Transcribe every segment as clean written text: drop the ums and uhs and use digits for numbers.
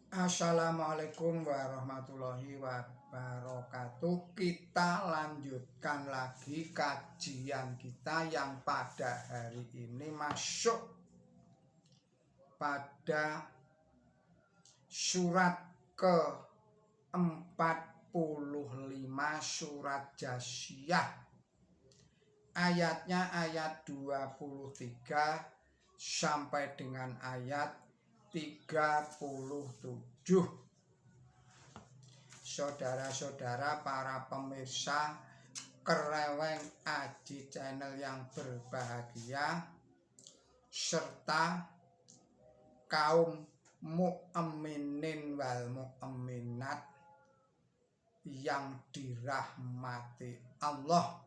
Assalamualaikum warahmatullahi wabarakatuh. Kita lanjutkan lagi kajian kita yang pada hari ini masuk pada surat ke-45 surat Jasiyah. Ayatnya ayat 23 sampai dengan ayat 37. Saudara-saudara para pemirsa Kereweng Aji Channel yang berbahagia, serta kaum mukminin wal mukminat yang dirahmati Allah.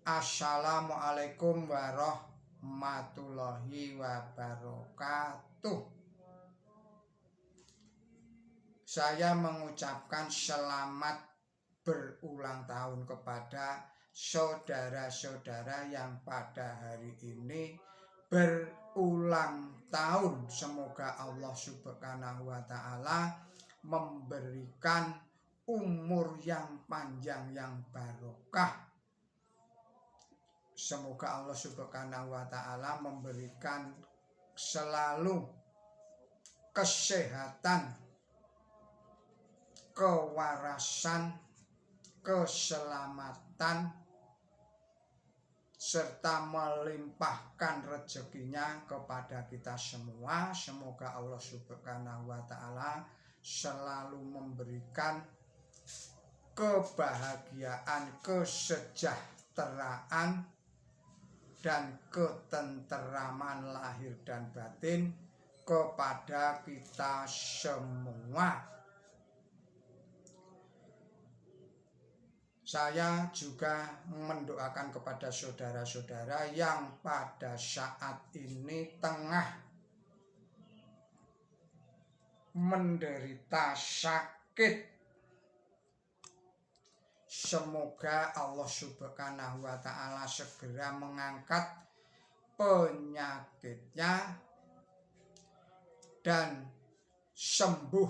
Assalamualaikum warahmatullahi wabarakatuh. Saya mengucapkan selamat berulang tahun kepada saudara-saudara yang pada hari ini berulang tahun. Semoga Allah Subhanahu wa Ta'ala memberikan umur yang panjang yang barokah. Semoga Allah Subhanahu wa Ta'ala memberikan selalu kesehatan, kewarasan, keselamatan, serta melimpahkan rezekinya kepada kita semua. Semoga Allah Subhanahu wa Ta'ala selalu memberikan kebahagiaan, kesejahteraan, dan ketenteraman lahir dan batin kepada kita semua. Saya juga mendoakan kepada saudara-saudara yang pada saat ini tengah menderita sakit. Semoga Allah Subhanahu wa Ta'ala segera mengangkat penyakitnya dan sembuh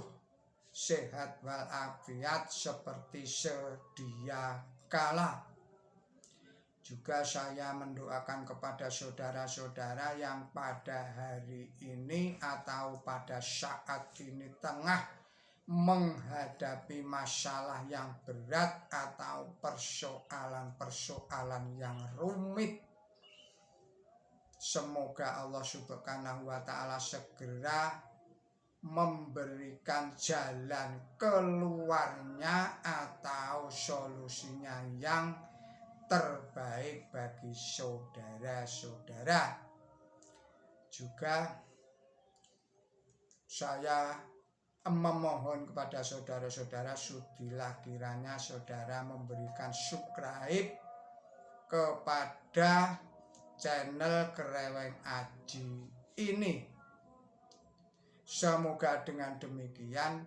sehat walafiat seperti sedia kala. Juga saya mendoakan kepada saudara-saudara yang pada hari ini atau pada saat ini tengah menghadapi masalah yang berat atau persoalan-persoalan yang rumit. Semoga Allah Subhanahu wa Ta'ala segera memberikan jalan keluarnya atau solusinya yang terbaik bagi saudara-saudara. Juga saya memohon kepada saudara-saudara, sudilah kiranya saudara memberikan subscribe kepada channel Kereweng Aji ini. Semoga dengan demikian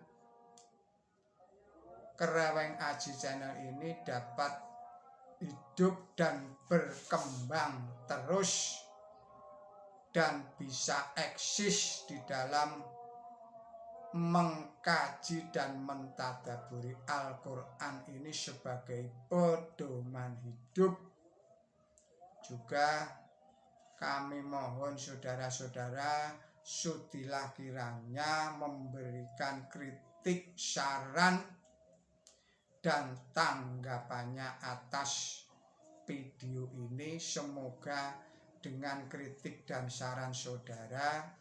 Kereweng Aji Channel ini dapat hidup dan berkembang terus dan bisa eksis di dalam mengkaji dan mentadaburi Al-Quran ini sebagai pedoman hidup. Juga kami mohon saudara-saudara, sudilah kiranya memberikan kritik, saran, dan tanggapannya atas video ini. Semoga dengan kritik dan saran saudara,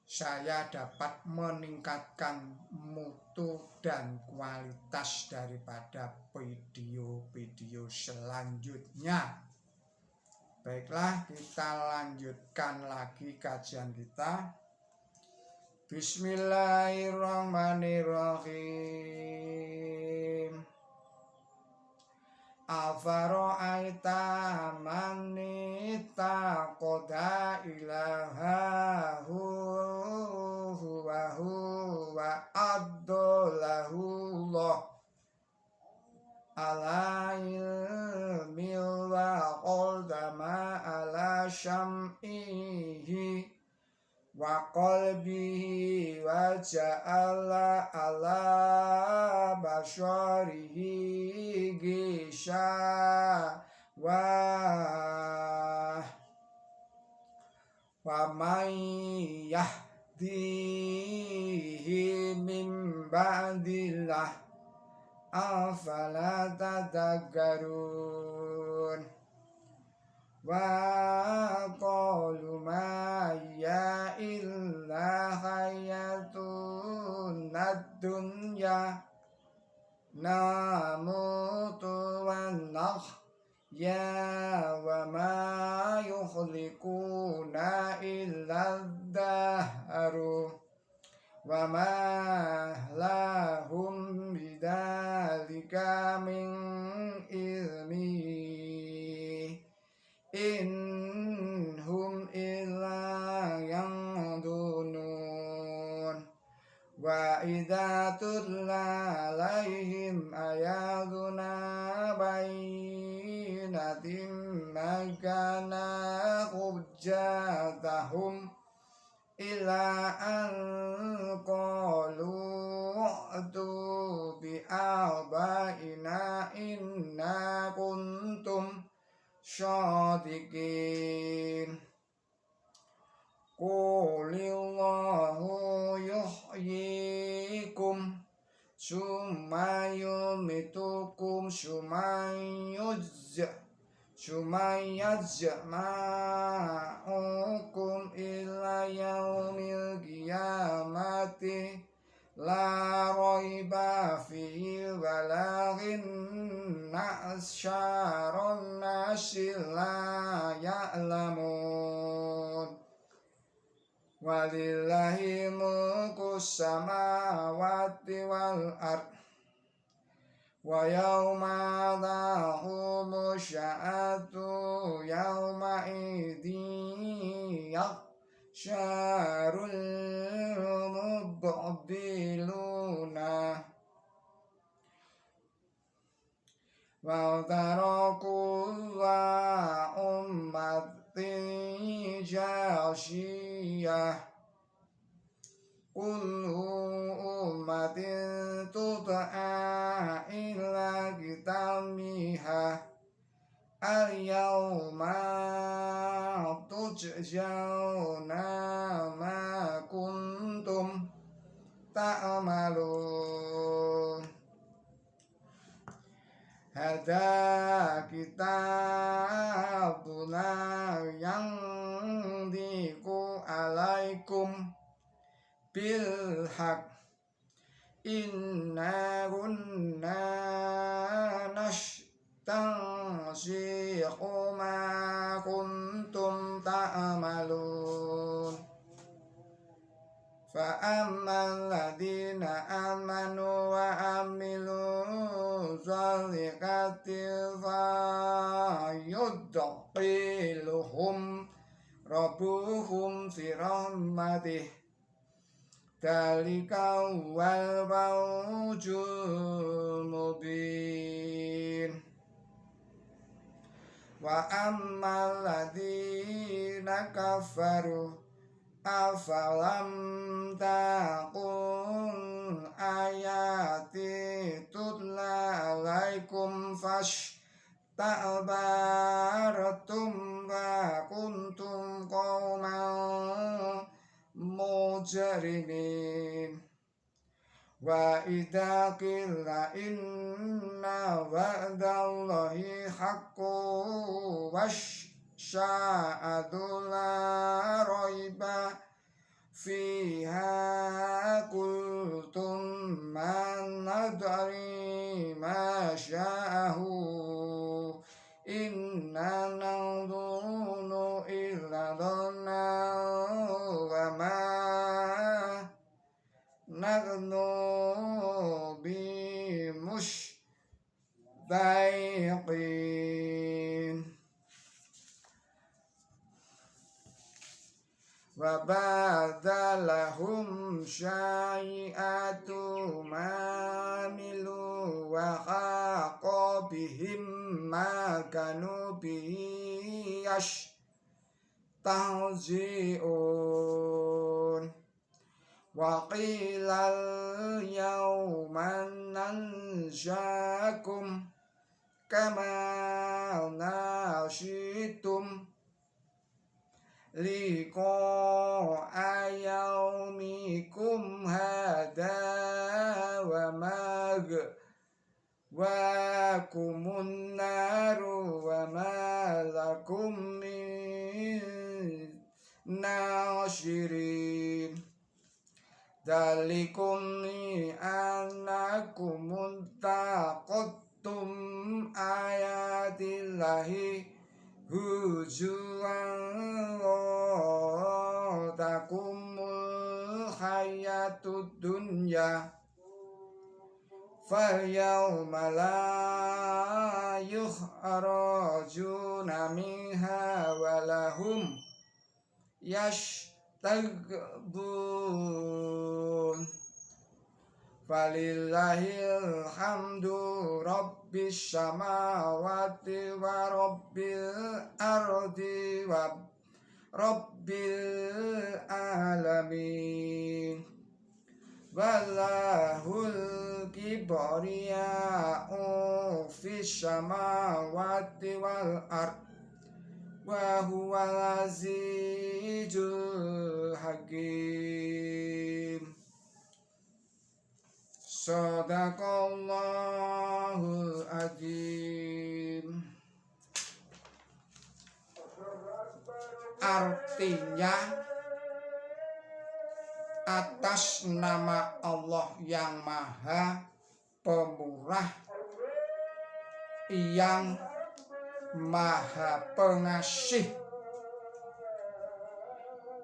saya dapat meningkatkan mutu dan kualitas daripada video-video selanjutnya. Baiklah, kita lanjutkan lagi kajian kita. Bismillahirrahmanirrahim. Afara'aita man ittaqada ilahahu wa huwa adalahullah ala ilmi wa qaldama ala syam'ihi wa qalbi wa ja'ala ala basyarihi gisha wa man yahdihi min ba'dillah afala tadhakkarun wa qalu ma ya illa hayatun dunya namutu wa nahya wa ma yukhliquna illa dahru wa ma lahum bidzalika min ilmi in hum illa yandunun wa idza tutla alaihim ayatuna bayyinatin ma kana hujjatahum illa an qalu atu bi abaina inna kuntum syadiqin qulillahu yuhyikum summa yumitukum summa yajma'ukum ila yaumil qiyamati la raiba fihi walakin na'syaron nasi la ya'lamun walillahi mulku samawati wal ard wa yawma taqumu sya'atu yawma idin yakhsharul mubtiluna wa tarakulla ummatin jasiyah kullu ummatin tut'a ila kitamiha al-yawma tujzauna ma kuntum ta'malun hada kitabuna yang diku alaikum bil haq inna kunna nastansikhu ma kuntum ta'malun fa ammal ladina amanu wa amilu zalihati fa yudkhiluhum rabbuhum fi rahmatih dalika wal fawzul mubin wa ammal ladina kafaru afalam takun ayati tutla alaikum fash ta'baratum wa kuntum qauman mujrimin wa idza qila inna wa'dallahi haqqun wasya'atu la raiba fiha qultum man nadri ma sya'ahu inna nadhunnu illa dhanna wa ma nahnu bimushtaqin wa badalahum syai'atu mamilu wa haqa bihim ma kanu bihi yastahzi'un wa qilal yawma nanshakum kama nashitum liqa'a yawmikum hada wa kumun naru wa ma lakum min nashirin dalikum annakum taqattum ayatillahi hujuan takumul hayatud dunya falyawma la yukhrajuna minha walahum yashtaghbun falillahil hamdu rabbis samawati wa rabbil ardi wa rabbil alamin walahul kibriya'u fis samawati wal ard wa huwal azizul hakim. Shadaqallahul adzim. Artinya, atas nama Allah yang Maha Pemurah, yang Maha Pengasih,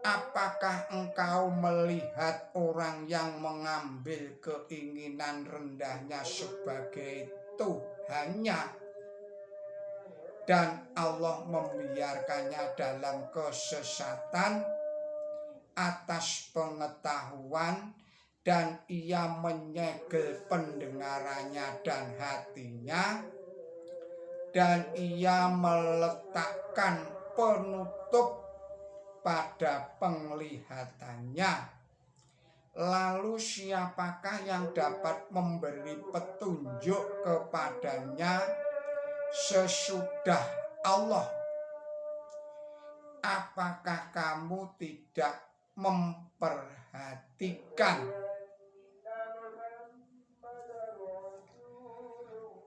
apakah engkau melihat orang yang mengambil keinginan rendahnya sebagai Tuhannya dan Allah membiarkannya dalam kesesatan atas pengetahuan dan ia menyegel pendengarannya dan hatinya dan ia meletakkan penutup pada penglihatannya. Lalu siapakah yang dapat memberi petunjuk kepadanya sesudah Allah? Apakah kamu tidak memperhatikan?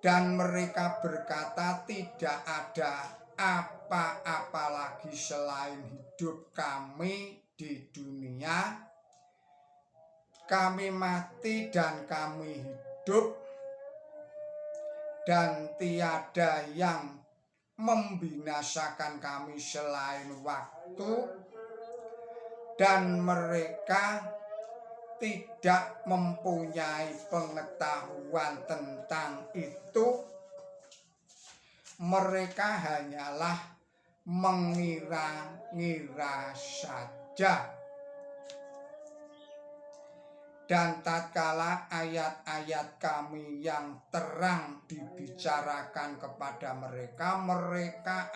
Dan mereka berkata, tidak ada apa-apa lagi selain hidup kami di dunia. Kami mati dan kami hidup, dan tiada yang membinasakan kami selain waktu, dan mereka tidak mempunyai pengetahuan tentang itu. Mereka hanyalah mengira-ngira saja. Dan tatkala ayat-ayat kami yang terang dibicarakan kepada mereka, mereka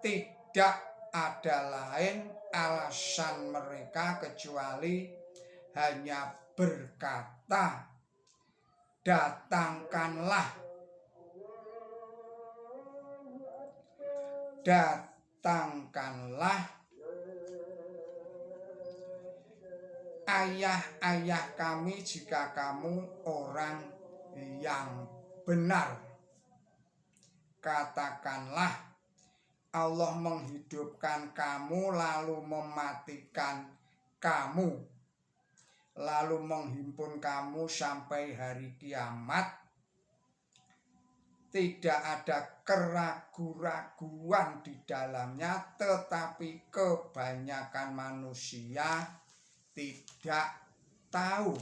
tidak ada lain alasan mereka kecuali hanya berkata, datangkanlah ayah-ayah kami jika kamu orang yang benar. Katakanlah, Allah menghidupkan kamu lalu mematikan kamu, lalu menghimpun kamu sampai hari kiamat. Tidak ada keraguan-raguan di dalamnya, tetapi kebanyakan manusia tidak tahu.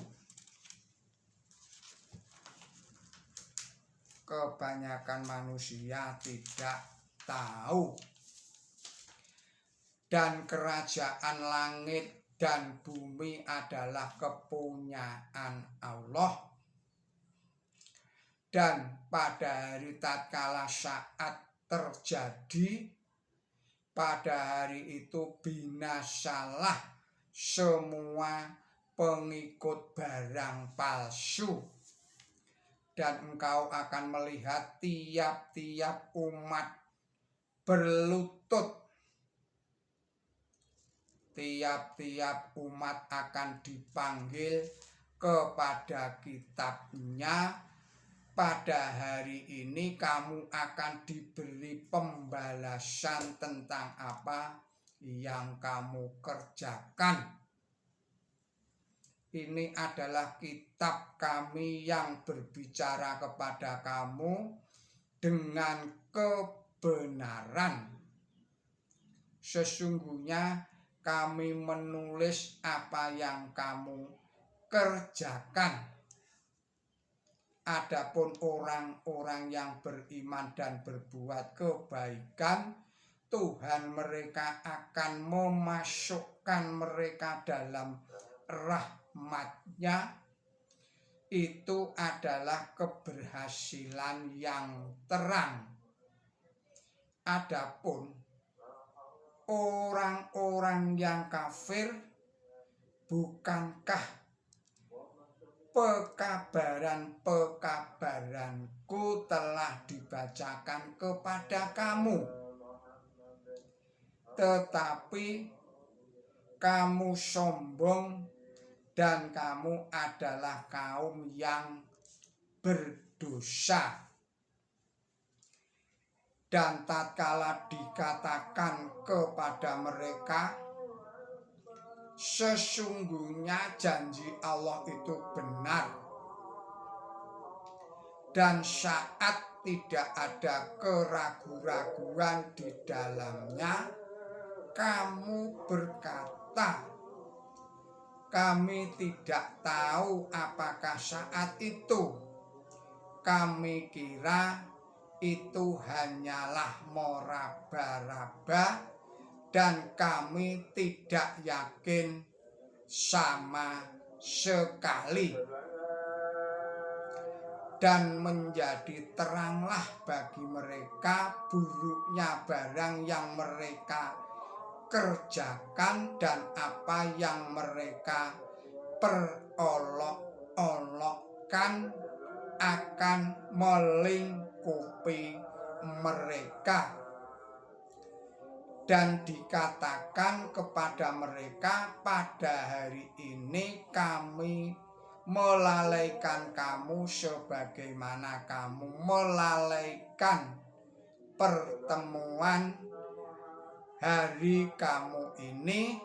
Kebanyakan manusia tidak tahu. Dan kerajaan langit dan bumi adalah kepunyaan Allah. Dan pada hari tatkala saat terjadi, pada hari itu binasalah semua pengikut barang palsu, dan engkau akan melihat tiap-tiap umat berlutut. Tiap-tiap umat akan dipanggil kepada kitabnya. Pada hari ini kamu akan diberi pembalasan tentang apa yang kamu kerjakan. Ini adalah kitab kami yang berbicara kepada kamu dengan kebenaran. Sesungguhnya kami menulis apa yang kamu kerjakan. Adapun orang-orang yang beriman dan berbuat kebaikan, Tuhan mereka akan memasukkan mereka dalam rahmat-Nya. Itu adalah keberhasilan yang terang. Adapun orang-orang yang kafir, bukankah pekabaran-pekabaranku telah dibacakan kepada kamu, tetapi kamu sombong dan kamu adalah kaum yang berdosa. Dan tatkala dikatakan kepada mereka, sesungguhnya janji Allah itu benar, dan saat tidak ada keraguan-raguan di dalamnya, kamu berkata, kami tidak tahu apakah saat itu. Kami kira itu hanyalah meraba-raba, dan kami tidak yakin sama sekali. Dan menjadi teranglah bagi mereka buruknya barang yang mereka kerjakan dan apa yang mereka perolok-olokkan akan melingkupi mereka. Dan dikatakan kepada mereka, pada hari ini kami melalaikan kamu sebagaimana kamu melalaikan pertemuan hari kamu ini,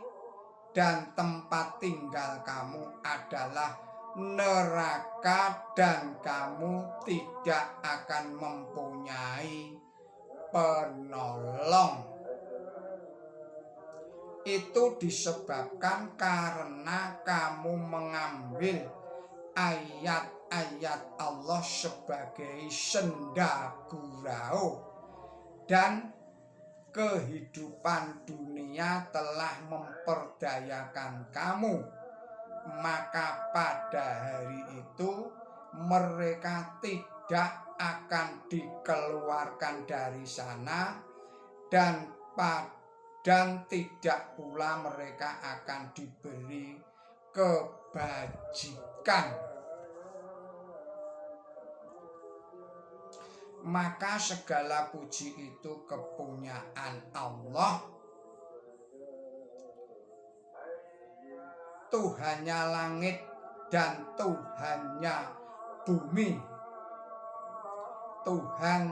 dan tempat tinggal kamu adalah neraka, dan kamu tidak akan mempunyai penolong. Itu disebabkan karena kamu mengambil ayat-ayat Allah sebagai senda gurau, dan kehidupan dunia telah memperdayakan kamu. Maka pada hari itu mereka tidak akan dikeluarkan dari sana, dan tidak pula mereka akan diberi kebajikan. Maka segala puji itu kepunyaan Allah, Tuhannya langit dan Tuhannya bumi, Tuhan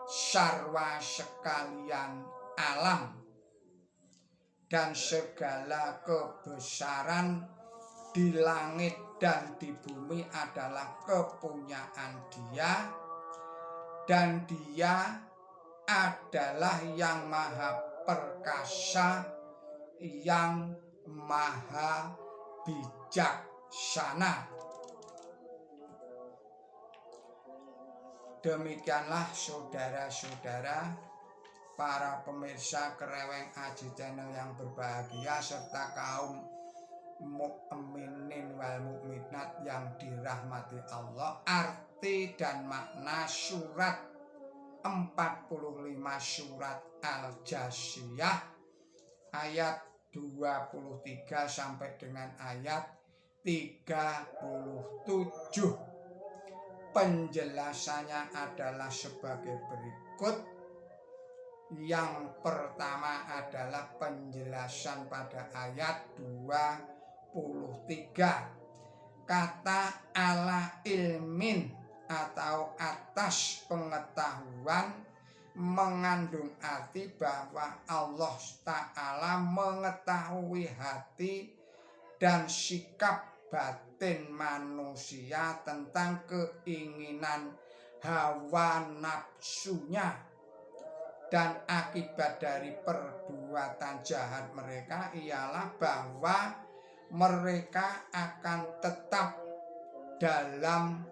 sarwa sekalian alam, dan segala kebesaran di langit dan di bumi adalah kepunyaan Dia, dan Dia adalah yang maha perkasa, yang maha bijaksana. Demikianlah saudara-saudara, para pemirsa Kreweng Aji Channel yang berbahagia, serta kaum mukminin wal mukminat yang dirahmati Allah. Arti dan makna surat 45 surat Al-Jasiyah ayat 23 sampai dengan ayat 37. Penjelasannya adalah sebagai berikut. Yang pertama adalah penjelasan pada ayat 23. Kata ala ilmin atau atas pengetahuan mengandung arti bahwa Allah Ta'ala mengetahui hati dan sikap batin manusia tentang keinginan hawa nafsunya, dan akibat dari perbuatan jahat mereka ialah bahwa mereka akan tetap dalam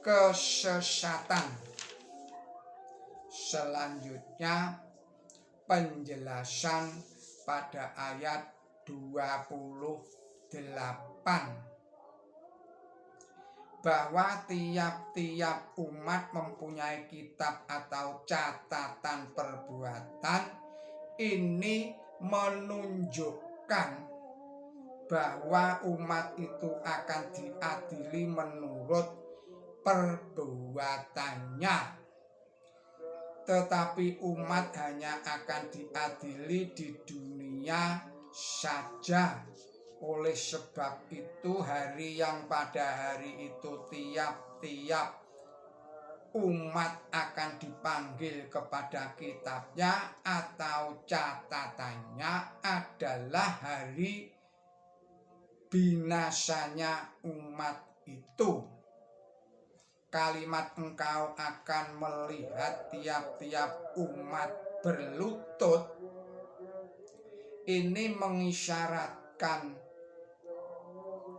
kesesatan. Selanjutnya penjelasan pada ayat 28 bahwa tiap-tiap umat mempunyai kitab atau catatan perbuatan. Ini menunjukkan bahwa umat itu akan diadili menurut perbuatannya, tetapi umat hanya akan diadili di dunia saja. Oleh sebab itu hari yang pada hari itu tiap-tiap umat akan dipanggil kepada kitabnya atau catatannya adalah hari binasanya umat itu. Kalimat engkau akan melihat tiap-tiap umat berlutut ini mengisyaratkan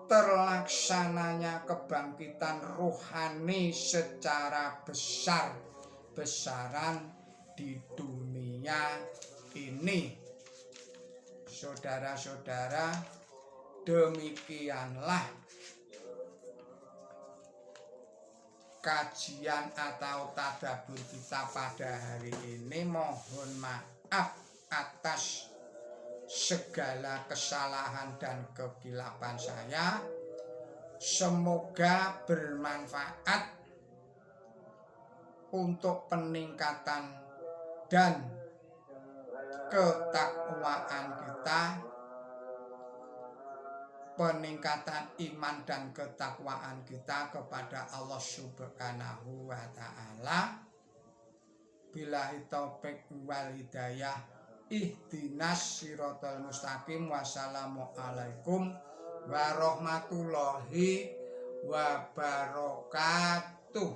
terlaksananya kebangkitan rohani secara besar-besaran di dunia ini. Saudara-saudara, demikianlah kajian atau tadabbur kita pada hari ini. Mohon maaf atas segala kesalahan dan kekilapan saya. Semoga bermanfaat untuk peningkatan dan ketakwaan kita, peningkatan iman dan ketakwaan kita kepada Allah Subhanahu wa Ta'ala. Billahi taufik wal hidayah. Ihdinas siratal mustaqim. Wassalamualaikum warahmatullahi wabarakatuh.